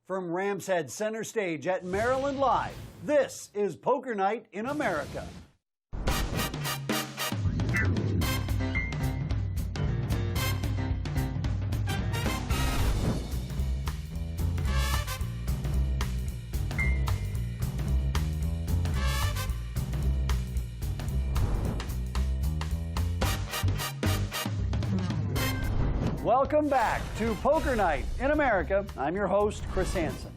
From Rams Head Center Stage at Maryland Live, this is Poker Night in America. Welcome back to Poker Night in America. I'm your host, Chris Hansen.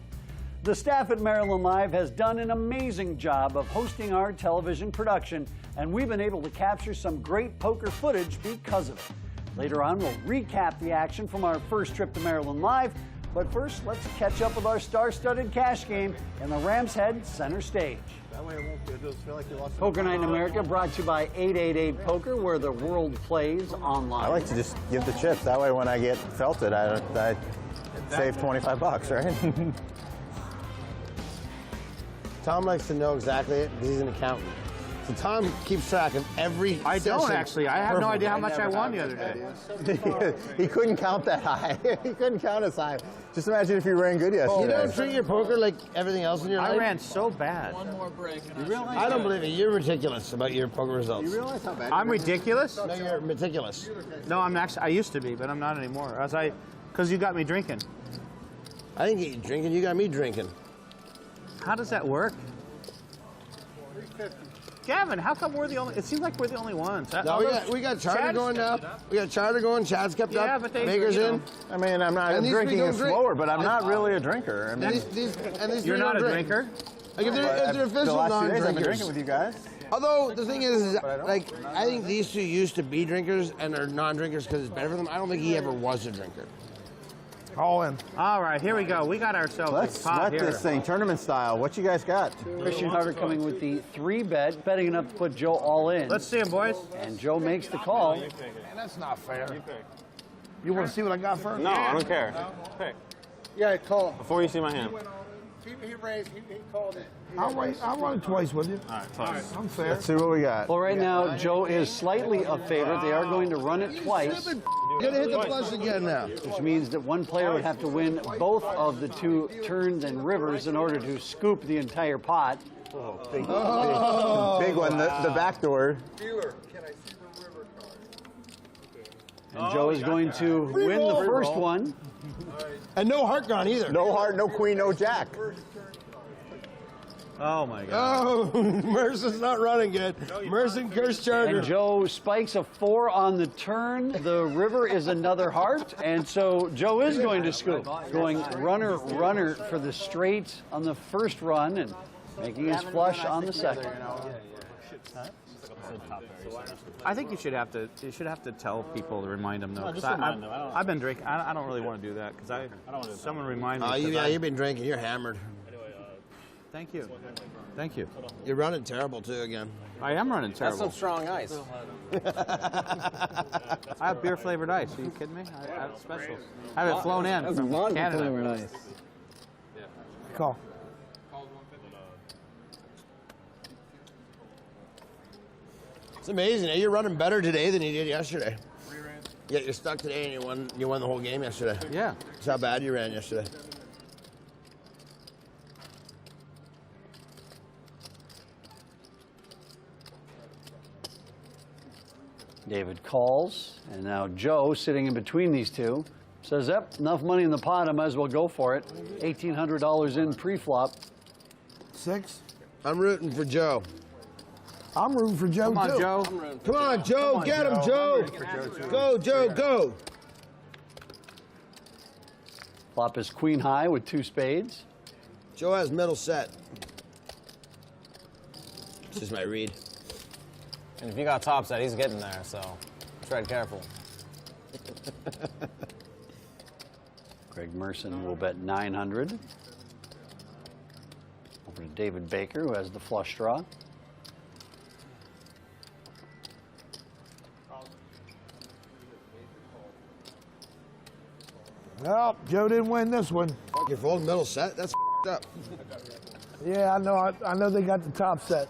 The staff at Maryland Live has done an amazing job of hosting our television production, and we've been able to capture some great poker footage because of it. Later on, we'll recap the action from our first trip to Maryland Live, but first, let's catch up with our star-studded cash game in the Rams Head Center Stage. That way it won't feel like you lost. Poker Night in America brought to you by 888 Poker, where the world plays online. I like to just give the chips. That way when I get felted, I save 25 bucks, right? Tom likes to know exactly it because he's an accountant. So Tom keeps track of every I don't session actually. I have no idea how much I won the other day. He couldn't count that high. He couldn't count as high. Just imagine if you ran good yesterday. You don't treat your poker like everything else in your life? I ran so bad. One more break. You realize I don't believe it. You're ridiculous about your poker results. You realize how bad I'm ridiculous? No, you're meticulous. No, I'm actually. I used to be, but I'm not anymore. Because you got me drinking. I didn't get you drinking. You got me drinking. How does that work? Gavin, how come we're the only? It seems like we're the only ones. No, we got Charter going now. We got Charter going. Chad's kept Yeah, up. but they, Baker's you know. in. I mean, I'm And these drinking three it don't drink. slower, but I'm not really a drinker. I mean, And these You're three not a don't drink. drinker. Like if they're official the last 2 days I've been non-drinkers. drinking with you guys. Although the thing is like I think these two used to be drinkers and are non-drinkers because it's better for them. I don't think he ever was a drinker. All in. All right, here we go. We got ourselves Let's a pot sweat here. this thing, tournament style. What you guys got? Christian Harder coming with the 3-bet, betting enough to put Joe all in. Let's see him, boys. And Joe makes the call. Man, that's not fair. You want to see what I got first? No, I don't care. Pick. Yeah, call. Before you see my hand. He raised. He called it. I'll run it twice with you. All right, close. I'm fair. Let's see what we got. Well, right now, Joe is slightly a favorite. They are going to run it twice, You're gonna hit the flush again now. which means that one player would have to win both of the 2 turns and rivers in order to scoop the entire pot. Big one, the back door. And Joe is going to win the first one. And no heart gone either. No heart, no queen, no jack. Oh my God. Oh, Merson's not running good. Merson cursed Charter. And Joe spikes a 4 on the turn. The river is another heart, and so Joe is going to scoop. Going runner, runner for the straight on the first run and making his flush on the second. I think you should have to tell people to remind them though. No, just 'cause remind them. I've been drinking. I don't really want to do that because someone remind me. 'cause You've been drinking. You're hammered. Thank you. Thank you. You're running terrible too again. I am running terrible. strong ice. I have beer flavored ice. Are you kidding me? I have it special. I have it flown in from Canada. Call. It's amazing. You're running better today than you did yesterday. Yet you're stuck today and you won the whole game yesterday. Yeah. That's how bad you ran yesterday. David calls, and now Joe, sitting in between these two, says, yep, enough money in the pot, I might as well go for it. $1,800 in pre-flop. 6. I'm rooting for Joe. I'm rooting for Joe, Come on, too. Joe. Come on, Joe. Get him, Joe. Go, Joe, go. Flop is queen high with 2 spades. Joe has middle set. This is my read. And if you got top set, he's getting there, so tread careful. Greg Merson will bet 900. Over to David Baker, who has the flush draw. Well, Joe didn't win this one. Fuck, you're folding middle set? That's up. Yeah, I know they got the top set.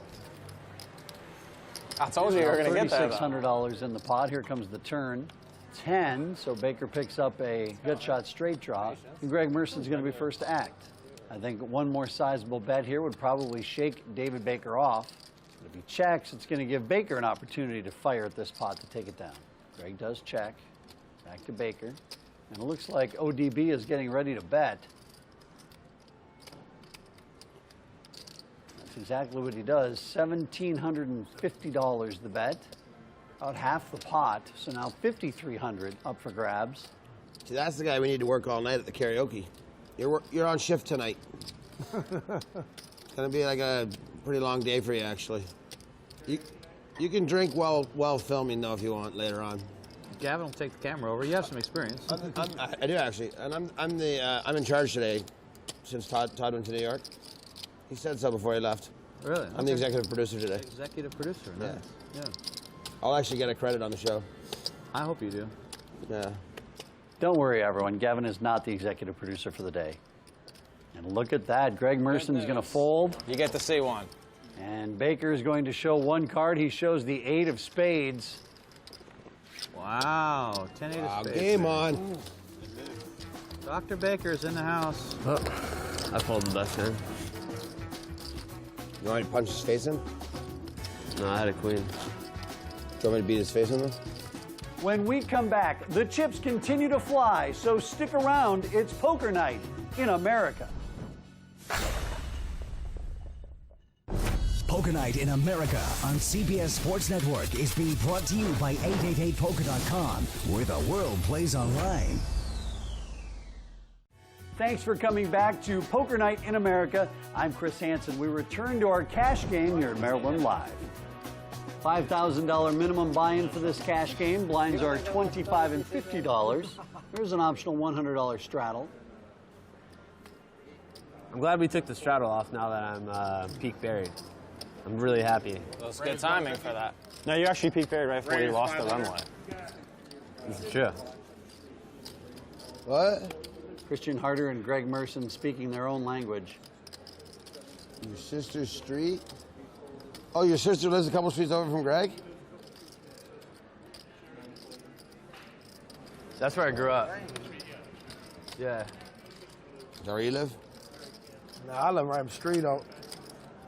I told you you were going to get there, though. $3,600 in the pot. Here comes the turn. 10, so Baker picks up a gut shot straight draw, and Greg Merson's going to be first to act. I think one more sizable bet here would probably shake David Baker off. But if he checks, it's going to give Baker an opportunity to fire at this pot to take it down. Greg does check. Back to Baker. And it looks like ODB is getting ready to bet. That's exactly what he does. $1,750 the bet. About half the pot. So now $5,300 up for grabs. See, that's the guy we need to work all night at the karaoke. You're on shift tonight. It's gonna be like a pretty long day for you, actually. You can drink while filming though if you want later on. Gavin will take the camera over. You have some experience. I do actually, and I'm in charge today, since Todd went to New York. He said so before he left. Really? I'm the executive producer today. Executive producer. Yeah. Nice. Yeah. I'll actually get a credit on the show. I hope you do. Yeah. Don't worry, everyone. Gavin is not the executive producer for the day. And look at that. Greg Merson is going to fold. You get to see one. And Baker is going to show one card. He shows the 8 of spades. Wow. 10-8 of spades. Game on. Dr. Baker's in the house. I folded the best hand. You want me to punch his face in? No, I had a queen. Do you want me to beat his face in though? When we come back, the chips continue to fly, so stick around. It's poker night in America. Poker Night in America on CBS Sports Network is being brought to you by 888poker.com, where the world plays online. Thanks for coming back to Poker Night in America. I'm Chris Hansen. We return to our cash game here at Maryland Live. $5,000 minimum buy-in for this cash game. Blinds are $25 and $50. There's an optional $100 straddle. I'm glad we took the straddle off now that I'm peak buried. I'm really happy. Well, it's good timing for that. No, you actually peaked buried right before you lost the runway. This is true. What? Christian Harder and Greg Merson speaking their own language. Your sister's street? Oh, your sister lives a couple streets over from Greg? That's where I grew up. Yeah. Is that where you live? No, I live right up the street on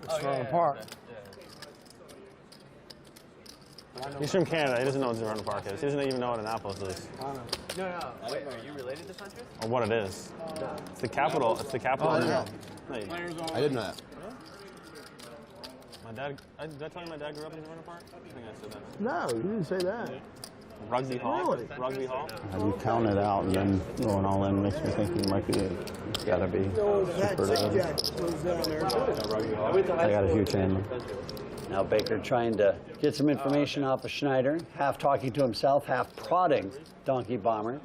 Sterling Park. He's from Canada. He doesn't know what Zerona Park is. He doesn't even know what Annapolis is. No. Wait, are you related to Sunshine? Or what it is. It's the capital. It's the capital. Oh, of yeah. No, you- I didn't know that. My dad. Did I tell you my dad grew up in Zerona Park? I think I said that. No, you didn't say that. Rugby Hall. Really? Rugby Hall. You count it out and then going all in makes me think you might be, it's gotta be super good. I got a huge hand. Now Baker trying to get some information off of Schneider, half talking to himself, half prodding Donkey Bomber.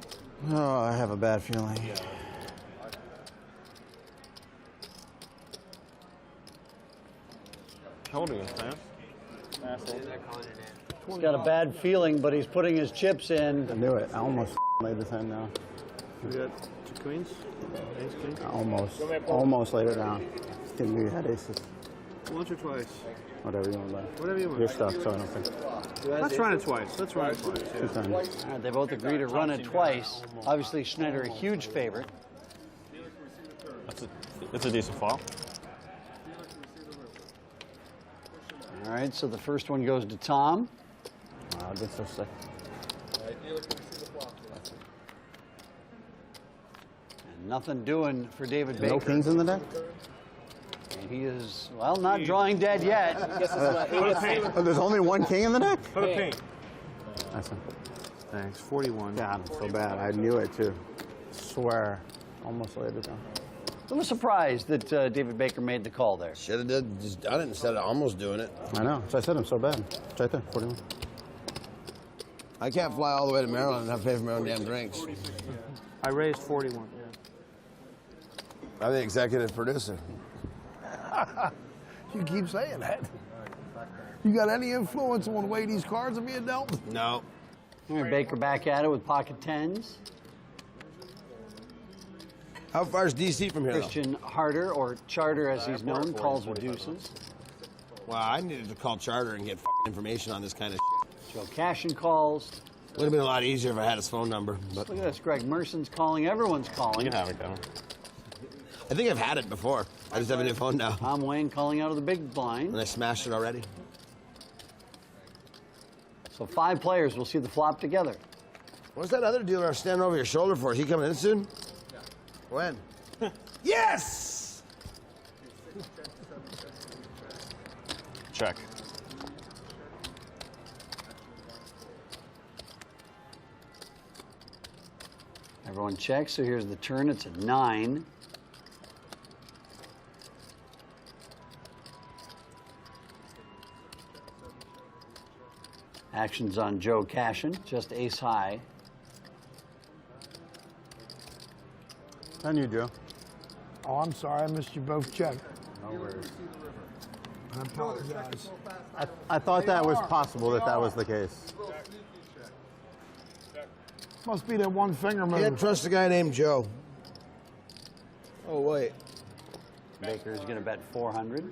Oh, I have a bad feeling. How old are you, man? He's got a bad feeling, but he's putting his chips in. I knew it. I almost laid this hand down. You got 2 queens? Ace, king? I almost laid it down. Didn't know you had aces. Once or twice? Whatever you want, buddy. Whatever you want. You're stuck, so I don't think. Let's run it twice. Let's run it twice. 2 times. All right, they both agree to run it twice. Obviously, Schneider a huge favorite. That's a decent fall. All right, so the first one goes to Tom. Wow, that's so sick. And nothing doing for David Baker. No kings in the deck? And he is, well, not drawing dead yet. Oh, there's only 1 king in the deck? Put a pink. That's it. Thanks. 41. God, I'm so bad. I knew it too. Swear. Almost laid it down. I was surprised that David Baker made the call there. Should have just done it instead of almost doing it. I know. So I said I'm so bad. It's right there, 41. I can't fly all the way to Maryland and have to pay for my own damn drinks. I raised 41. I'm the executive producer. You keep saying that. You got any influence on the way these cards are being dealt? No. All right, Baker back at it with pocket tens. How far is DC from here, though? Christian Harder, or Charter as he's known, calls with deuces. Well, I needed to call Charter and get information on this kind of Joe Cashin calls. Would have been a lot easier if I had his phone number. But Look at this. Greg Merson's calling. Everyone's calling. You can have it, Kevin. I think I've had it before. I just have a new phone now. Tom Wayne calling out of the big blind. And I smashed it already. So 5 players will see the flop together. What's that other dealer standing over your shoulder for? Is he coming in soon? Yeah. When? Yes! Check. Everyone checks. So here's the turn. It's a 9. Action's on Joe Cashin, just ace high. On you, Joe. Oh, I'm sorry. I missed you both check. No worries. I apologize. I thought that was possible that was the case. Must be that one finger move. Can't trust a guy named Joe. Oh, wait. Baker's going to bet 400.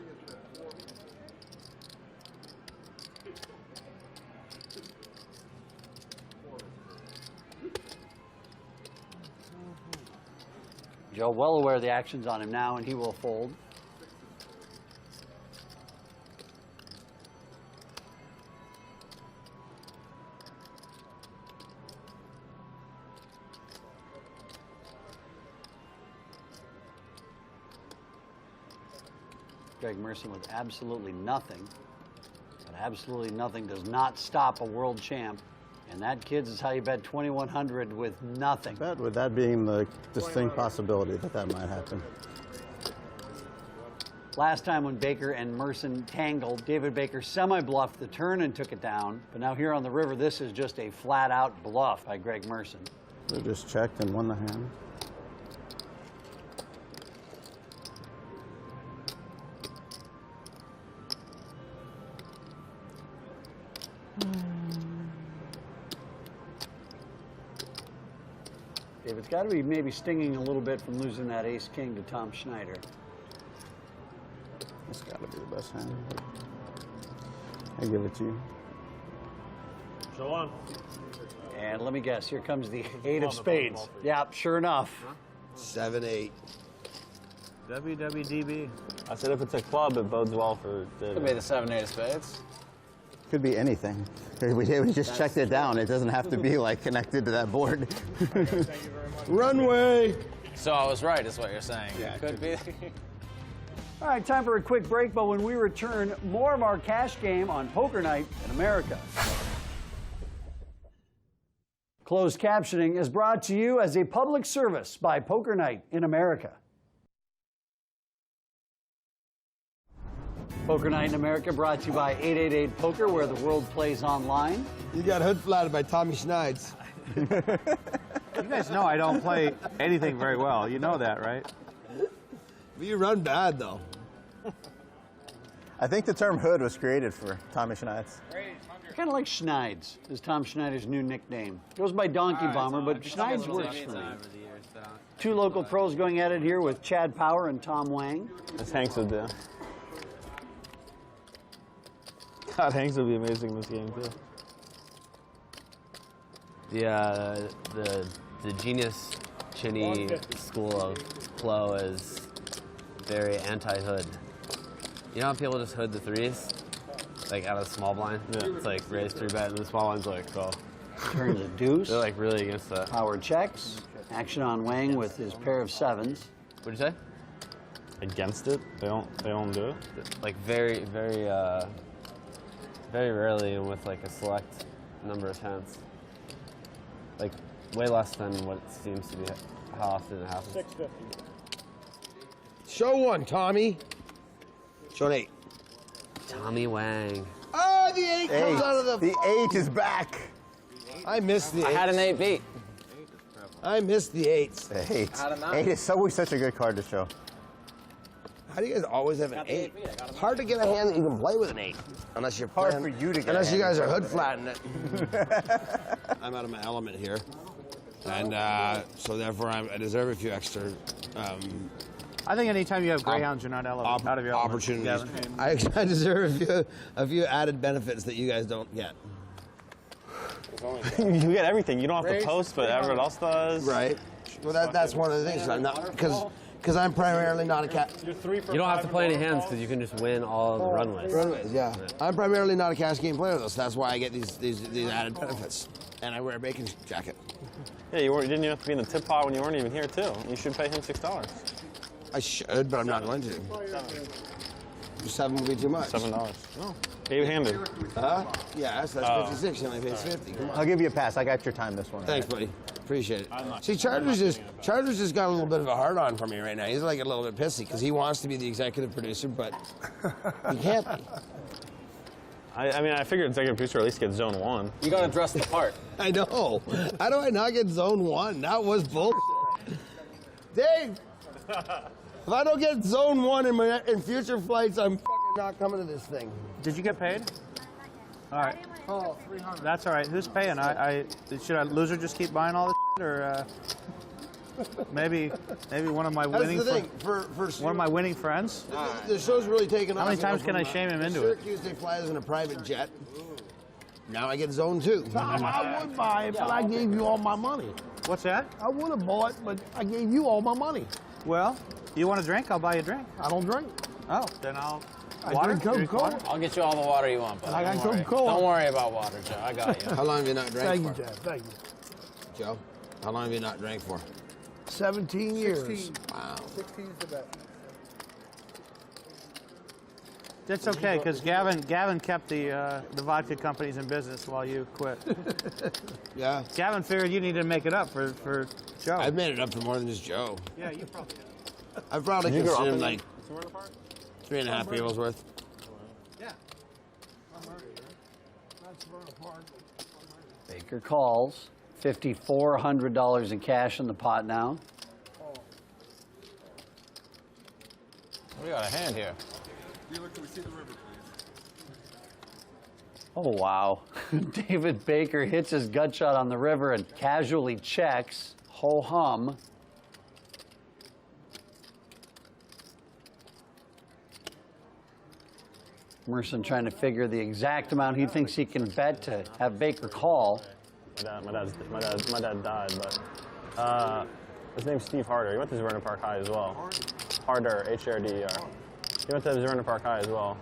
Joe well aware of the action's on him now, and he will fold. Greg Merson with absolutely nothing. But absolutely nothing does not stop a world champ. And that, kids, is how you bet 2,100 with nothing. With that being the distinct possibility that might happen. Last time when Baker and Merson tangled, David Baker semi-bluffed the turn and took it down. But now here on the river, this is just a flat-out bluff by Greg Merson. They just checked and won the hand. David's got to be maybe stinging a little bit from losing that ace-king to Tom Schneider. That's got to be the best hand. I give it to you. Show on. And let me guess, here comes the 8 of spades. Yep, sure enough. 7-8. WWDB. I said if it's a club, it bodes well for Could David. be the 7-8 of spades. Could be anything. We just checked it down. It doesn't have to be like connected to that board. Runway! So I was right, is what you're saying. Yeah, could be. All right, time for a quick break, but when we return, more of our cash game on Poker Night in America. Closed captioning is brought to you as a public service by Poker Night in America. Poker Night in America brought to you by 888 Poker, where the world plays online. You got hood flatted by Tommy Schneids. You guys know I don't play anything very well. You know that, right? You run bad, though. I think the term hood was created for Tommy Schneids. Kind of like Schneids is Tom Schneider's new nickname. Goes by Donkey Bomber, but Schneids works for me. 2 local pros going at it here with Chad Power and Tom Wang. As Hanks would do. God, Hanks would be amazing in this game, too. The genius Chinny school of Plo is very anti-hood. You know how people just hood the threes? Like out of the small blind? Yeah. It's like raise 3-bet and the small blind's like, oh. Turns a deuce. They're like really against that. Power checks. Action on Wang with his pair of 7s. What'd you say? Against it? They don't do it? Like very rarely and with like a select number of tens. Like way less than what seems to be how often it happens. 650. Show one, Tommy. Show an 8. Tommy Wang. Oh, the 8 comes out of the... The 8 is back. I missed the 8. I had an 8 beat. I missed the 8s. The 8. Out of 9. 8 is always such a good card to show. How do you guys always have an 8? It's hard to get a hand that you can play with an 8. Unless you're Hard playing, for you to get Unless a you hand. guys are hood flatting it. I'm out of my element here. And so therefore I deserve a few extra I think anytime you have greyhounds, you're not out of your element, opportunities. Gavin. I deserve a few added benefits that you guys don't get. You get everything. You don't have to post, but everyone else does. Right. Well, that's one of the things. I'm not because I'm primarily not a cat. You don't have to play any hands because you can just win all the runways. Runways, yeah. I'm primarily not a cash game player, though, so that's why I get these added benefits. And I wear a bacon jacket. Yeah, you didn't even have to be in the tip pot when you weren't even here, too. You should pay him $6. I should, but I'm not going to. 7 would be too much. $7. No. Eight-handed. Yes, that's 56, and I paid 50. Come on. I'll give you a pass. I got your time this one. Thanks, buddy. Appreciate it. See, Charters just got a little bit of a hard-on for me right now. He's like a little bit pissy because he wants to be the executive producer, but he can't be. I mean, I figured executive producer at least get zone 1. You gotta dress the part. I know. How do I not get zone 1? That was bullshit. Dave, if I don't get zone 1 in future flights, I'm not coming to this thing. Did you get paid? All right. Oh, 300. That's all right. Who's paying? Should I loser just keep buying all this shit, or maybe one of my That's winning the thing. one of my winning friends? The show's really taken off. How many times can I shame him into it? Syracuse, they fly us in a private jet. Now I get zone 2. Tom, I would buy it, but I gave you all my money. What's that? I would have bought, but I gave you all my money. Well, you want a drink? I'll buy you a drink. I don't drink. Oh, then I'll. I Water? drink Coca-Cola. I'll get you all the water you want, but I got Coca-Cola. Don't worry about water, Joe. I got you. How long have you not drank Thank for? you, Jeff. Thank you. Joe, how long have you not drank for? 17 years. 16. Wow. 16 is the best. That's okay, because Gavin kept the vodka companies in business while you quit. Yeah. Gavin figured you needed to make it up for Joe. I've made it up for more than just Joe. Yeah, you probably did. I've probably consumed like 3.5 people's worth. Yeah. Baker calls. $5,400 in cash in the pot now. We got a hand here. Oh, wow. David Baker hits his gut shot on the river and casually checks. Ho-hum. Merson trying to figure the exact amount he thinks he can bet to have Baker call. My dad died, but his name's Steve Harder. He went to Zerona Park High as well. Harder, H-A-R-D-E-R. He went to Zerona Park High as well.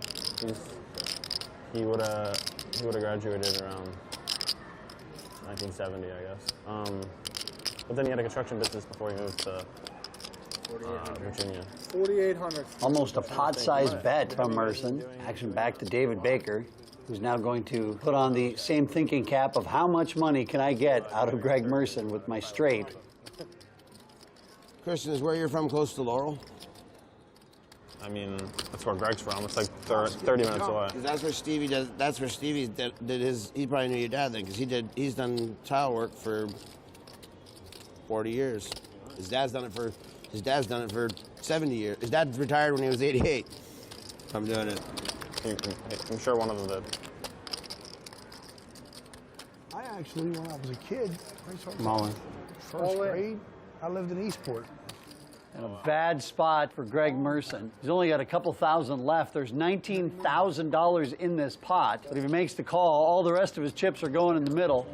He would have graduated around 1970, I guess. But then he had a construction business before he moved to Virginia. 4,800. Almost a pot-sized bet from Merson. Action back to David Baker, who's now going to put on the same thinking cap of how much money can I get out of Greg Merson with my straight. Christian, is where you're from close to Laurel? I mean, that's where Greg's from. It's like 30 minutes away. That's where Stevie does. That's where Stevie did his. He probably knew your dad then, because he's done tile work for 40 years. His dad's done it for 70 years. His dad retired when he was 88. I'm doing it. I'm sure one of them did. I actually, when I was a kid, Mullen. first grade, I lived in Eastport. In a bad spot for Greg Merson. He's only got a couple thousand left. There's $19,000 in this pot. But if he makes the call, all the rest of his chips are going in the middle.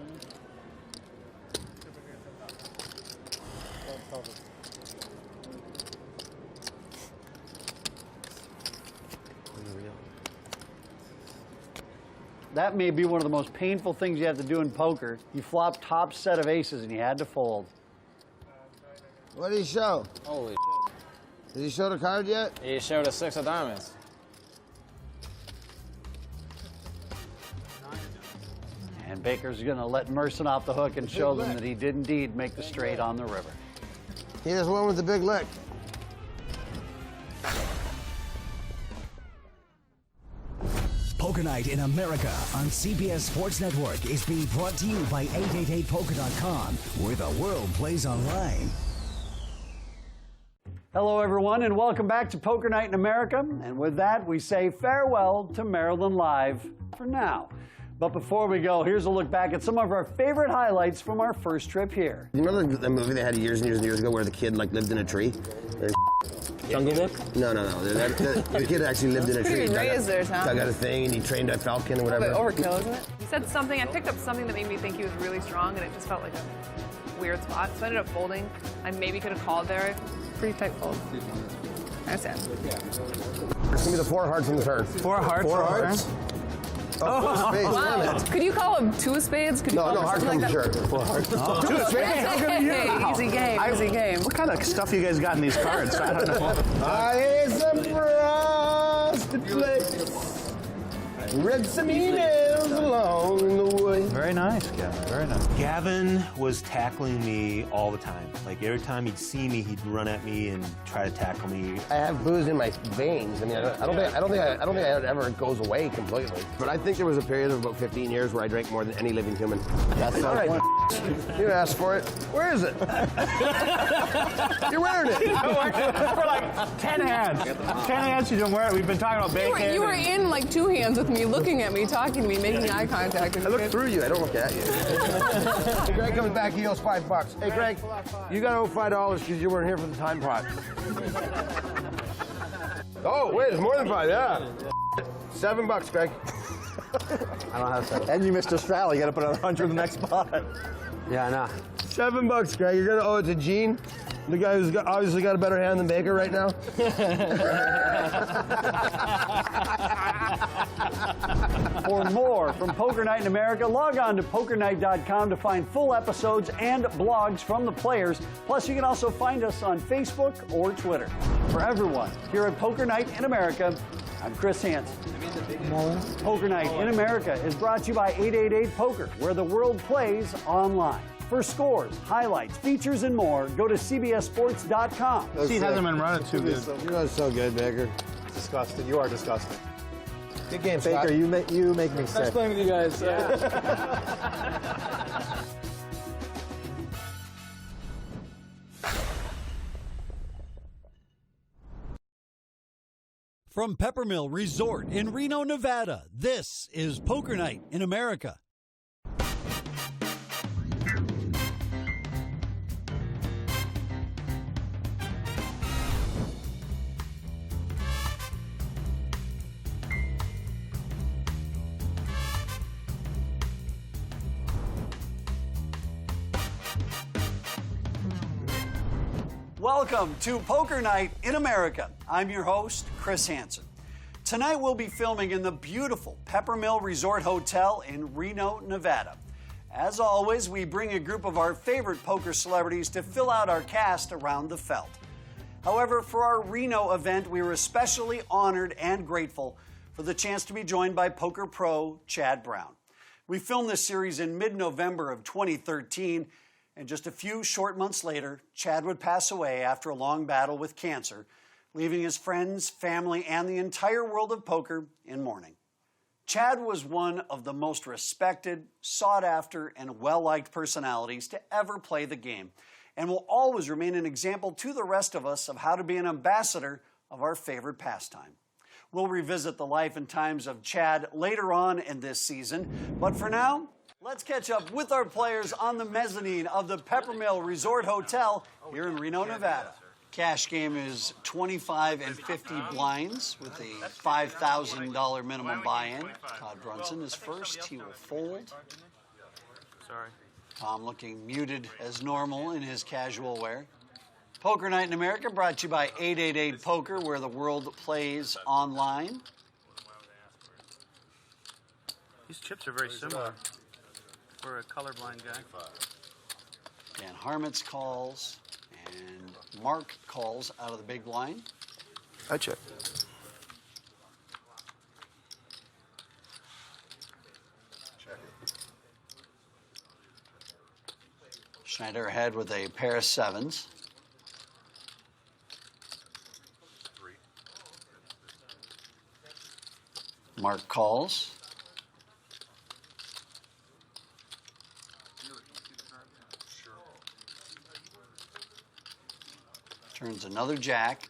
That may be one of the most painful things you have to do in poker. You flop top set of aces and you had to fold. What did he show? Holy Did he show the card yet? He showed us 6 of diamonds. And Baker's going to let Merson off the hook and show them that he did indeed make the straight on the river. He just went with the big lick. Poker Night in America on CBS Sports Network is being brought to you by 888poker.com, where the world plays online. Hello, everyone, and welcome back to Poker Night in America. And with that, we say farewell to Maryland Live for now. But before we go, here's a look back at some of our favorite highlights from our first trip here. You remember the movie they had years and years and years ago where the kid lived in a tree? Jungle Book? No. The kid actually lived in a tree. Raised there, Tom. Dug out a thing and he trained a falcon or whatever. Overkill, isn't it? said something. I picked up something that made me think he was really strong, and it just felt like a weird spot. So I ended up folding. I maybe could have called there. Pretty tight fold. That's it. Give me the 4 hearts on the turn. 4 hearts. 4 hearts. Oh, spades, Wow. damn it. Could you call him 2 of spades? Could you No, call no, him hearts something on like the that? shirt. 4 hearts. 2 of spades. How come you? Hey, easy game, easy game, easy game. What kind of stuff you guys got in these cards? I don't know. I had some frosted flakes. Read some emails along the way. Very nice, Gavin. Very nice. Gavin was tackling me all the time. Like every time he'd see me, he'd run at me and try to tackle me. I have booze in my veins. I mean, I don't think it ever goes away completely. But I think there was a period of about 15 years where I drank more than any living human. That's all right. You asked for it. Where is it? You're wearing it. For like 10 hands. 10 hands you didn't wear it. We've been talking about bacon. You were in like 2 hands with me, looking at me, talking to me, making eye contact. I look through you. I don't look at you. Hey, Greg comes back. He owes $5. Hey, Greg, you got to owe $5 because you weren't here for the time pot. Oh, wait, it's more than 5. Yeah. $7, Greg. I don't have 7. And you missed a straddle. You got to put another 100 in the next spot. Yeah, I know. $7, Greg. You're gonna owe it to Gene, the guy who's obviously got a better hand than Baker right now. For more from Poker Night in America, log on to PokerNight.com to find full episodes and blogs from the players. Plus, you can also find us on Facebook or Twitter. For everyone here at Poker Night in America, I'm Chris Hansen. Poker Night in America is brought to you by 888 Poker, where the world plays online. For scores, highlights, features, and more, go to CBSSports.com. Steve hasn't been running too good. You know, it's so good, Baker. Disgusting. You are disgusting. Good game, Scott. Baker, you make me sick. Nice playing with you guys. From Peppermill Resort in Reno, Nevada, this is Poker Night in America. Welcome to Poker Night in America. I'm your host, Chris Hansen. Tonight we'll be filming in the beautiful Peppermill Resort Hotel in Reno, Nevada. As always, we bring a group of our favorite poker celebrities to fill out our cast around the felt. However, for our Reno event, we were especially honored and grateful for the chance to be joined by poker pro Chad Brown. We filmed this series in mid-November of 2013, and just a few short months later, Chad would pass away after a long battle with cancer, leaving his friends, family, and the entire world of poker in mourning. Chad was one of the most respected, sought-after, and well-liked personalities to ever play the game, and will always remain an example to the rest of us of how to be an ambassador of our favorite pastime. We'll revisit the life and times of Chad later on in this season, but for now, let's catch up with our players on the mezzanine of the Peppermill Resort Hotel here in Reno, Nevada. Cash game is 25 and 50 blinds with a $5,000 minimum buy-in. Todd Brunson is first. He will fold. Sorry. Tom looking muted as normal in his casual wear. Poker Night in America brought to you by 888 Poker, where the world plays online. These chips are very similar for a colorblind guy. Dan Harmitz calls, and Mark calls out of the big blind. I check. Schneider ahead with a pair of sevens. Mark calls. Turns another jack.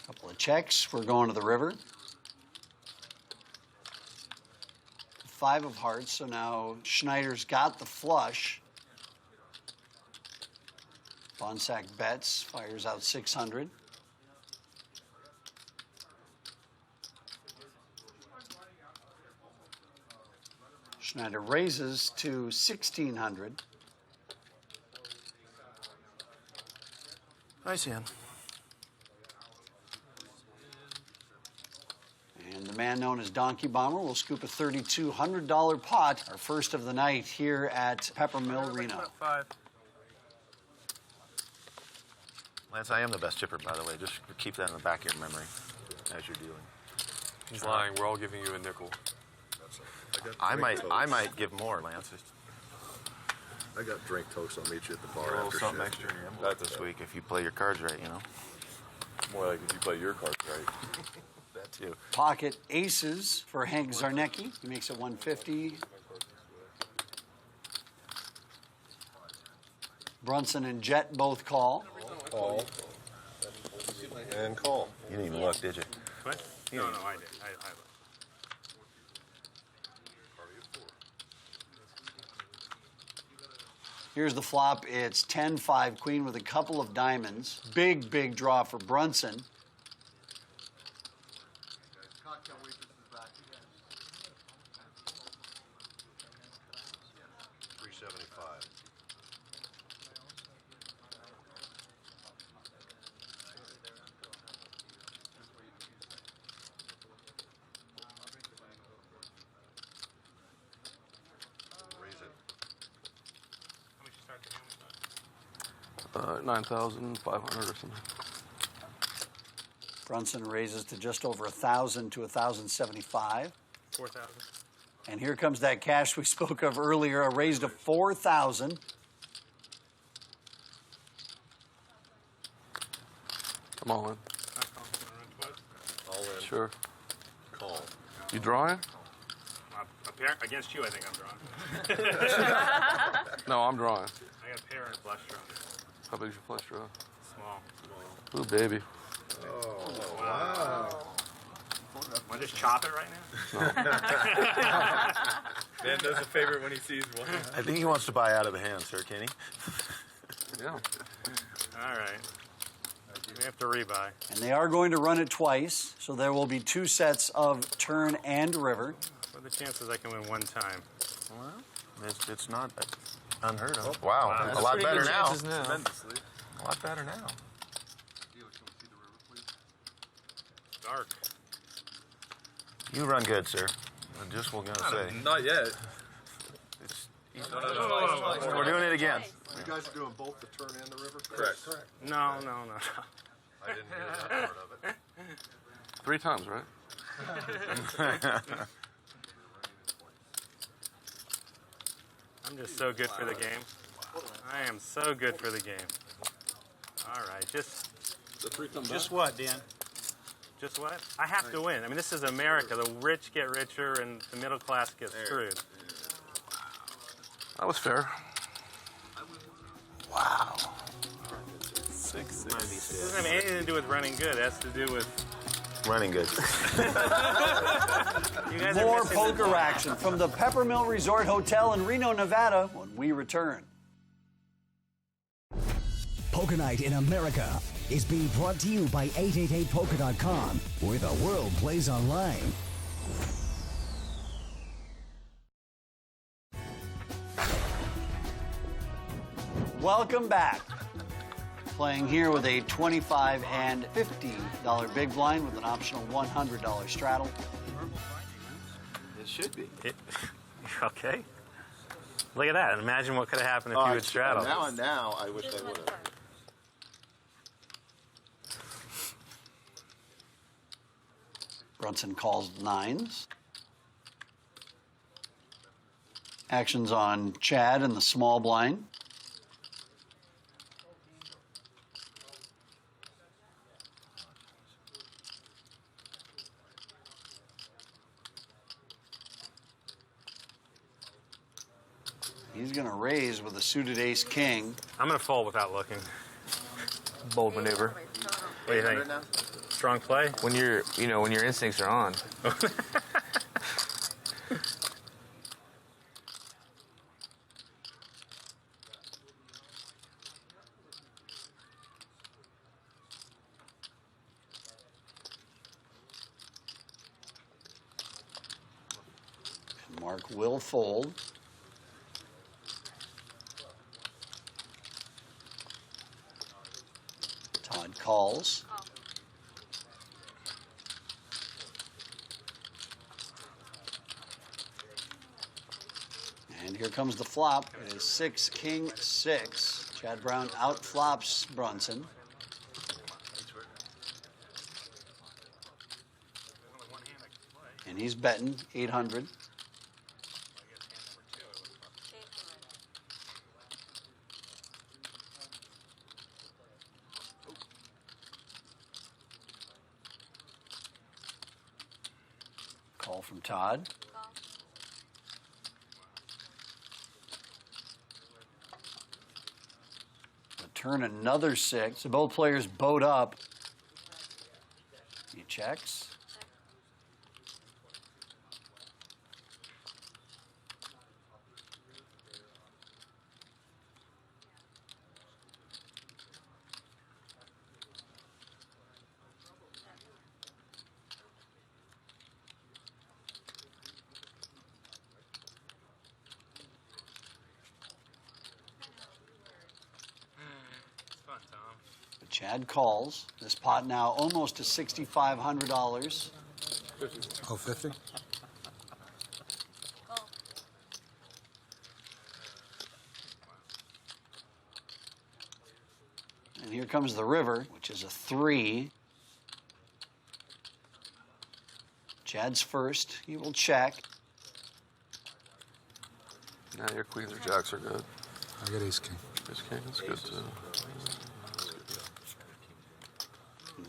Couple of checks. We're going to the river. 5 of hearts, so now Schneider's got the flush. Bonsack bets, fires out 600. Schneider raises to 1,600. Nice hand. And the man known as Donkey Bomber will scoop a $3,200 pot, our first of the night here at Peppermill Reno. Lance, I am the best chipper, by the way. Just keep that in the back of your memory as you're dealing. He's lying. We're all giving you a nickel. I might give more, Lance. I got drink toast. I'll meet you at the bar Roll after something shift. extra in your envelope this week if you play your cards right, you know. More like if you play your cards right. That too. Pocket aces for Hank Zarnecki. He makes it 150. Brunson and Jet both call. Call. And call. You didn't even look, did you? What? No, I did. I looked. Here's the flop. It's 10-5 queen with a couple of diamonds. Big, big draw for Brunson. $9,500 or something. Brunson raises to just over 1,000 to 1,075. 4,000. And here comes that cash we spoke of earlier, a raise to 4,000. Come on in. All in. Sure. Call. You drawing? Against you, I think I'm drawing. No, I'm drawing. I got a pair and flush draw. How big's your flush draw? Small. Ooh, baby. Oh, wow. Want to just chop it right now? Dan does a favorite when he sees one. I think he wants to buy out of the hand, sir, Kenny. Yeah. All right. You may have to rebuy. And they are going to run it twice, so there will be 2 sets of turn and river. What are the chances I can win one time? Well, it's not unheard of. Wow, a lot better now. Tremendously. A lot better now. Dark. You run good, sir. I'm just what I'm gonna say. Not yet. We're doing it again. You guys are doing both the turn and the river? Correct. No. I didn't hear that part of it. 3 times, right? I'm just so good for the game. I am so good for the game. All right, just what, Dan? Just what? I have to win. I mean, this is America. The rich get richer and the middle class gets screwed. That was fair. Wow. 6. This doesn't have anything to do with running good. It has to do with running good. You guys More are poker action from the Peppermill Resort Hotel in Reno, Nevada when we return. Poker Night in America is being brought to you by 888poker.com, where the world plays online. Welcome back. Playing here with a $25 and $50 big blind with an optional $100 straddle. It should be. Okay. Look at that. Imagine what could have happened if you had straddled. Now, I wish I would have. Brunson calls 9s. Actions on Chad in the small blind. He's going to raise with a suited ace-king. I'm going to fold without looking. Bold maneuver. What do you think? Strong play? When when your instincts are on. Mark will fold. Todd calls. And here comes the flop. It is 6, King, 6. Chad Brown outflops Brunson. And he's betting 800. Call from Todd. Turn another 6. So both players boat up. He checks. Chad calls. This pot now almost to $6,500. Oh, 50? And here comes the river, which is a 3. Chad's first. He will check. Now your queens or jacks are good. I got ace king. Ace king, that's good too.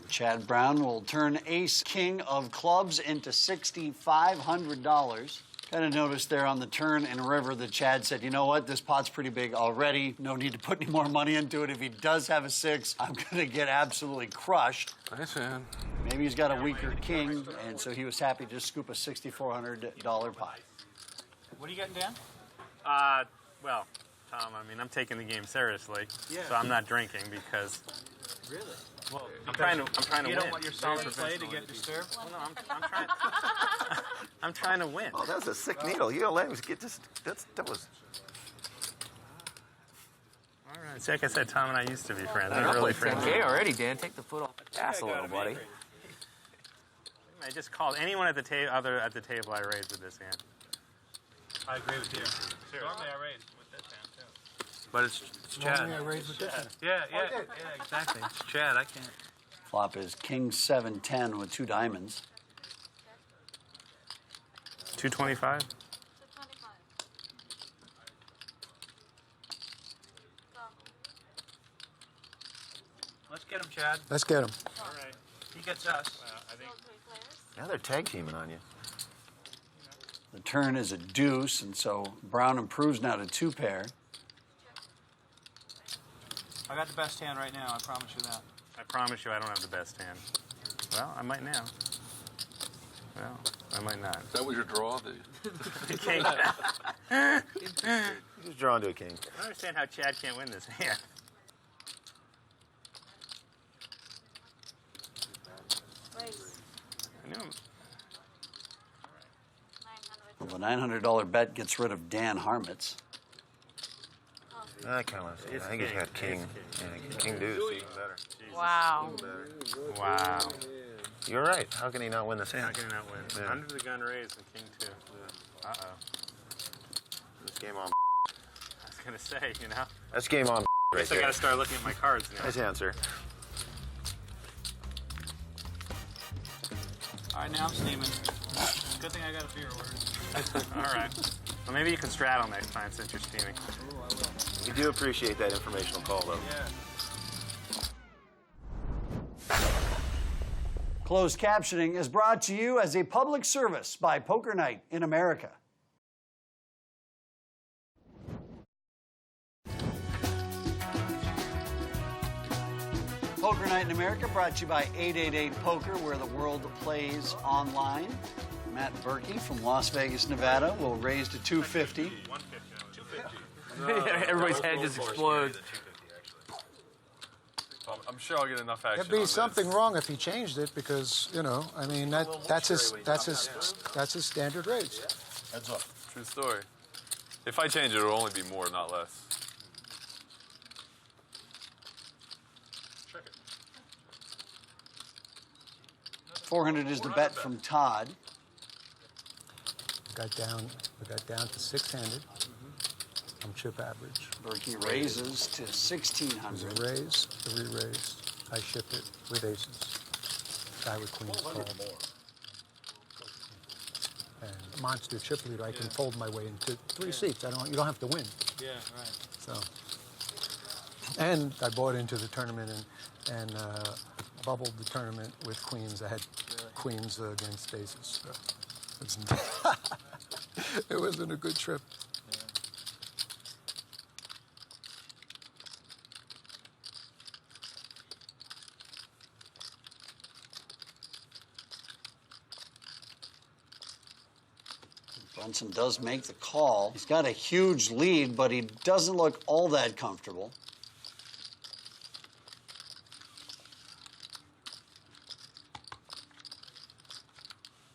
Chad Brown will turn ace king of clubs into $6,500. Kind of noticed there on the turn and river that Chad said, you know what, this pot's pretty big already. No need to put any more money into it. If he does have a 6, I'm going to get absolutely crushed. Nice hand. Maybe he's got a weaker king, and so he was happy to just scoop a $6,400 pot. What are you getting, Dan? Well, Tom, I mean, I'm taking the game seriously, so I'm not drinking because. Really? Well, I'm trying to win. You don't want your solid play to get disturbed? Well, no, I'm trying. I'm trying to win. Oh, that was a sick needle. You don't let him get this. That was. All right. See, like I said, Tom and I used to be friends. We're really friends. Okay, already, Dan. Take the foot off the gas a little, buddy. I just called anyone at the table. Other at the table, I raised with this hand. I agree with you. Normally I raise with this hand, too. But it's Chad. Normally I raise with this hand. Yeah, exactly. It's Chad, I can't. Flop is king 7-10 with 2 diamonds. 225. Let's get him, Chad. Let's get him. All right. He gets us. Now they're tag teaming on you. The turn is a deuce, and so Brown improves now to 2 pair. I got the best hand right now, I promise you that. I promise you, I don't have the best hand. Well, I might now. Well, I might not. That was your draw, the King. Just drawn to a king. I don't understand how Chad can't win this hand. I knew him. Well, the $900 bet gets rid of Dan Harmitz. I kind of want to see. I think he's got king. Yeah, king deuce, even better. Wow. Wow. You're right. How can he not win this hand? How can he not win? Yeah. Under the gun raised and king 2. Uh-oh. This game on. I was going to say, you know. That's game on I right guess I there. got to start looking at my cards now. Nice answer. All right, now I'm steaming. Good thing I got a beer ordered. All right. Well, maybe you can straddle next time since you're steaming. We do appreciate that informational call, though. Yeah. Closed captioning is brought to you as a public service by Poker Night in America. Poker Night in America brought to you by 888 Poker, where the world plays online. Matt Berkey from Las Vegas, Nevada, will raise to 250. Everybody's head just explodes. I'm sure I'll get enough action. There'd be something wrong if he changed it because, you know, I mean, that's his standard raise. Heads up. True story. If I change it, it'll only be more, not less. 400 is the bet from Todd. We got down to 600. I'm chip average. Berkey raises to 1,600. There's a raise, a re-raise. I ship it with aces. Guy with queens called. And monster chip leader, I can fold my way into 3 seats. You don't have to win. Yeah, right. So, and I bought into the tournament and bubbled the tournament with queens. I had queens against aces. So it wasn't a good trip. Brunson does make the call. He's got a huge lead, but he doesn't look all that comfortable.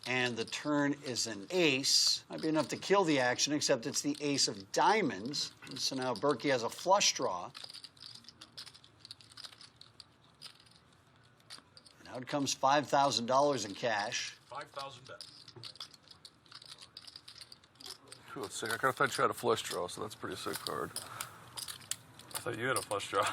And the turn is an ace. Might be enough to kill the action, except it's the ace of diamonds. So now Berkey has a flush draw. And out comes $5,000 in cash. 5,000 bet. Ooh, that's sick. I kind of thought you had a flush draw, so that's a pretty sick card. I thought you had a flush draw.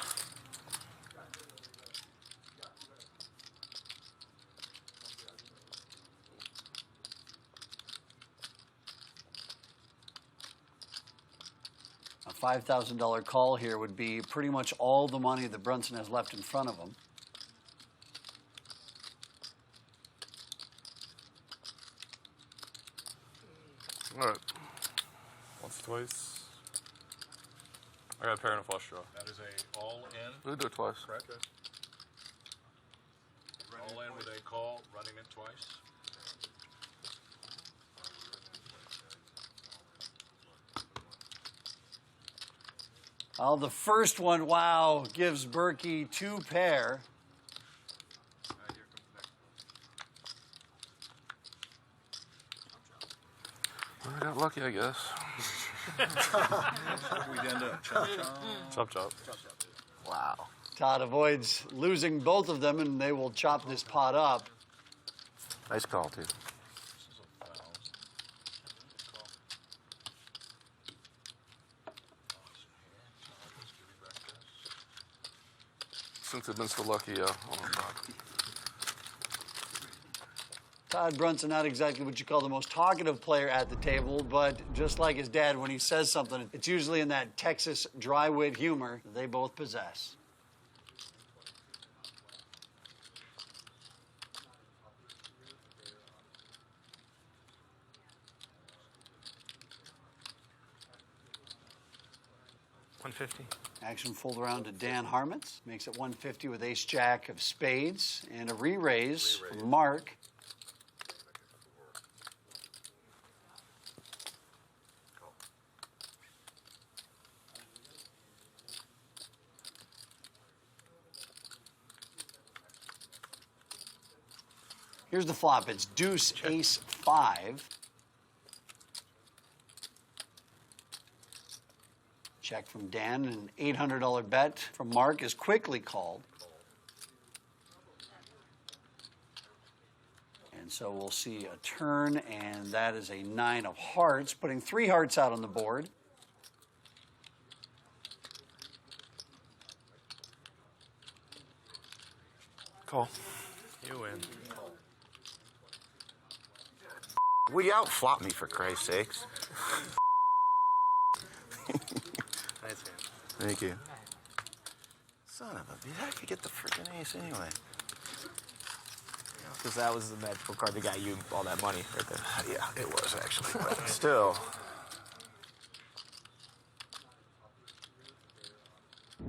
A $5,000 call here would be pretty much all the money that Brunson has left in front of him. All right. Once, twice. I got a pair and a flush draw. That is a all-in. We'll do it twice. Correct. All-in with a call, running it twice. Well, the first one, wow, gives Berkey 2 pair. I got lucky, I guess. We'd end up chop. Chop, chop. Wow. Todd avoids losing both of them, and they will chop this pot up. Nice call, too. Since I've been so lucky, yeah. Todd Brunson, not exactly what you call the most talkative player at the table, but just like his dad, when he says something, it's usually in that Texas dry wit humor that they both possess. $150. Action fold around to Dan Harmons. Makes it 150 with ace-jack of spades and a re-raise from Mark. Here's the flop. It's deuce, ace, 5. Check from Dan, an $800 bet from Mark is quickly called. And so we'll see a turn, and that is a 9 of hearts, putting 3 hearts out on the board. Call. You win. Will you outflop me, for Christ's sakes? Nice hand. Thank you. Son of a bitch, I could get the freaking ace anyway. Because that was the magical card that got you all that money right there. Yeah, it was actually, but still. I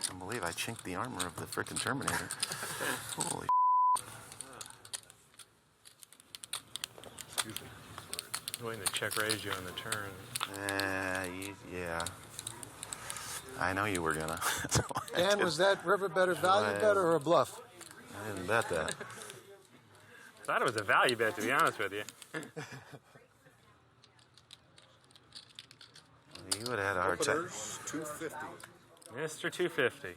can't believe I chinked the armor of the freaking Terminator. Holy Excuse me. Waiting to check raise you on the turn. yeah. I know you were gonna. So Dan, was that river bet a value bet or a bluff? I didn't bet that. I thought it was a value bet, to be honest with you. You would have had a hard time. Openers, 250. Mr. 250.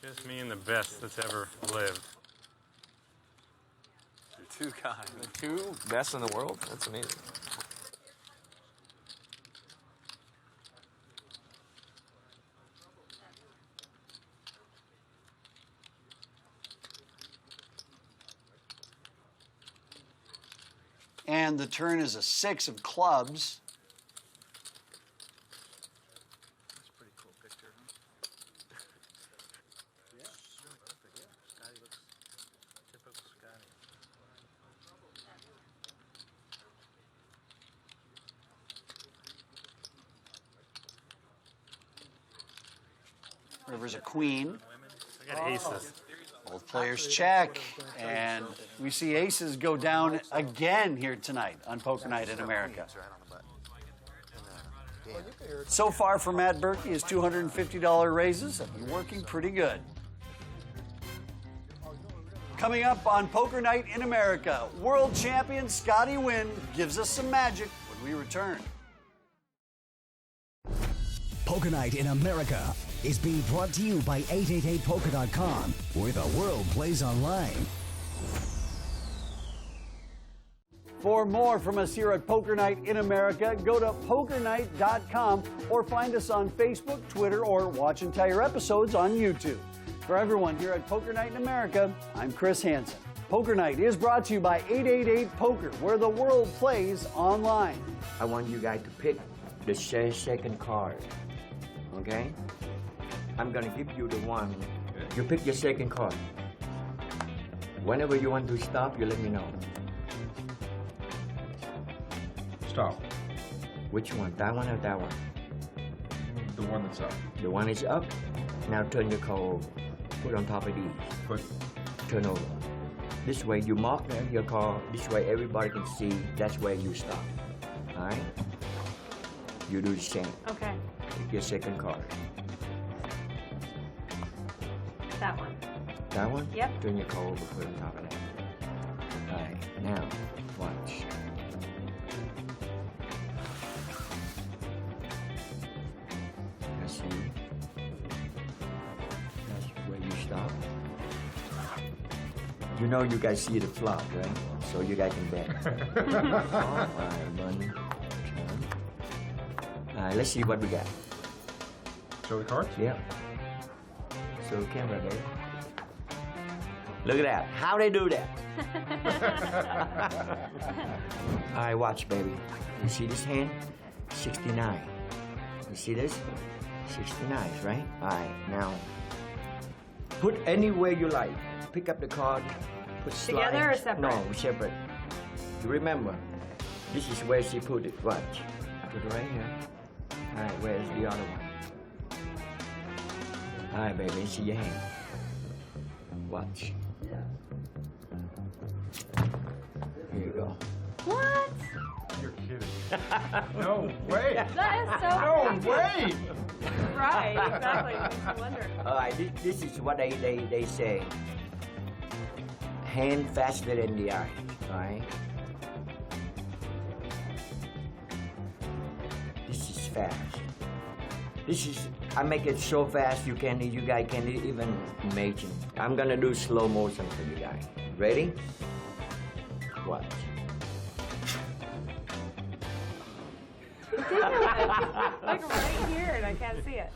Just me and the best that's ever lived. You're too kind. The two best in the world? That's amazing. And the turn is a 6 of clubs. River's a queen. I got aces. Both players check, and we see aces go down again here tonight on Poker Night in America. So far for Matt Berkey, his $250 raises have been working pretty good. Coming up on Poker Night in America, world champion Scotty Nguyen gives us some magic when we return. Poker Night in America is being brought to you by 888poker.com, where the world plays online. For more from us here at Poker Night in America, go to pokernight.com or find us on Facebook, Twitter, or watch entire episodes on YouTube. For everyone here at Poker Night in America, I'm Chris Hansen. Poker Night is brought to you by 888 Poker, where the world plays online. I want you guys to pick the second card, okay? I'm gonna give you the one. You pick your second card. Whenever you want to stop, you let me know. Stop. Which one? That one or that one? The one that's up. The one is up. Now turn your card over. Put on top of these. Put. Turn over. This way you mark your card. This way everybody can see. That's where you stop. All right? You do the same. Okay. Pick your second card. That one. That one? Yep. Turn your card over. Put on top of that. All right. Now, watch. Let's see. That's where you stop. You know you guys see the flop, right? So you guys can bet. All right, one. All right, let's see what we got. Show the cards? Yeah. Show the camera, baby. Look at that. How they do that? All right, watch, baby. You see this hand? 69. You see this? 69, right? All right, now put anywhere you like. Pick up the card. Put slide. Together or separate? No, separate. You remember, this is where she put it. Watch. Put it right here. All right, where's the other one? All right, baby, see your hand. Watch. Here you go. What? You're kidding. No way. That is so No way. Right, exactly. Makes me wonder. All right, this is what they say. Hand faster than the eye, all right? This is fast. This is, I make it so fast you guys can't even imagine. I'm gonna do slow motion for you guys. Ready? Watch. Like right here, and I can't see it.